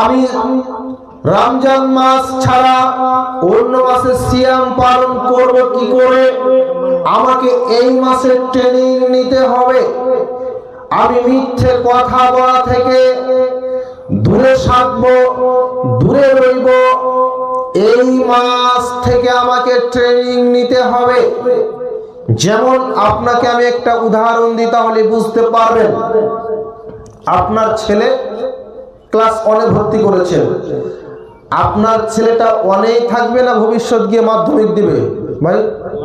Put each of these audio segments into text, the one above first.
আমি রমজান মাস ছাড়া অন্য মাসে সিয়াম পালন করব কি করে? আমাকে এই মাসে ট্রেনিং নিতে হবে। আমি মিথ্যে কথা বলা থেকে দূরে থাকবো, দূরে রইব। এই মাস থেকে আমাকে ট্রেনিং নিতে হবে। যেমন আপনাকে আমি একটা উদাহরণ দিই, তাহলে বুঝতে পারবেন। আপনার ছেলে ক্লাস 1 এ ভর্তি করেছেন। আপনার ছেলেটা অনেক থাকবে না ভবিষ্যৎ গিয়ে মাধ্যমিক দিবে? ভাই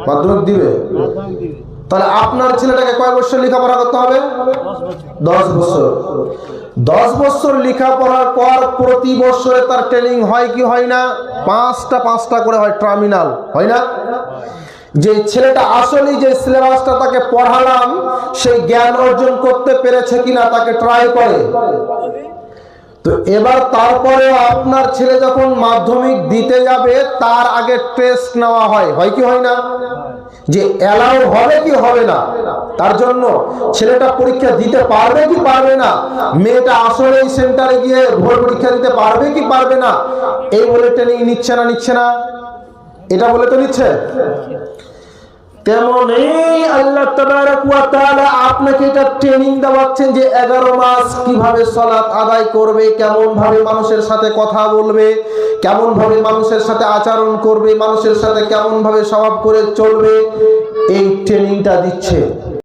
মাধ্যমিক দিবে, তাহলে আপনার ছেলেটাকে কয় বছর লেখাপড়া করতে হবে? 10 বছর। 10 বছর লেখাপড়ার পর প্রতি বছরে তার ট্রেনিং হয় কি হয় না? 5টা করে হয়, টার্মিনাল হয় না? যে ছেলেটা আসলে যে সিলেবাসটা তাকে পড়ালাম সেই জ্ঞান অর্জন করতে পেরেছে কিনা তাকে ট্রাই করে। তো এবার তারপরে আপনার ছেলে যখন মাধ্যমিক দিতে যাবে তার আগে টেস্ট নেওয়া হয়, হয় কি হয় না? যে অ্যালাউ হবে কি হবে না, তার জন্য ছেলেটা পরীক্ষা দিতে পারবে কি পারবে না, মেয়েটা আসলে এই সেন্টারে গিয়ে ভোর পরীক্ষা দিতে পারবে কি পারবে না, এই বলে ট্রেনিং নিচ্ছে না? এটা বলে তো নিচ্ছে। তেমনি আল্লাহ তাবারক ওয়া তাআলা আপনাকে এটা ট্রেনিং দেওয়াচ্ছেন যে 11 মাস কিভাবে সালাত আদায় করবে, কেমন ভাবে মানুষের সাথে কথা বলবে, কেমন ভাবে মানুষের সাথে আচরণ করবে, মানুষের সাথে কেমন ভাবে স্বভাব করে চলবে, এই ট্রেনিংটা দিচ্ছে।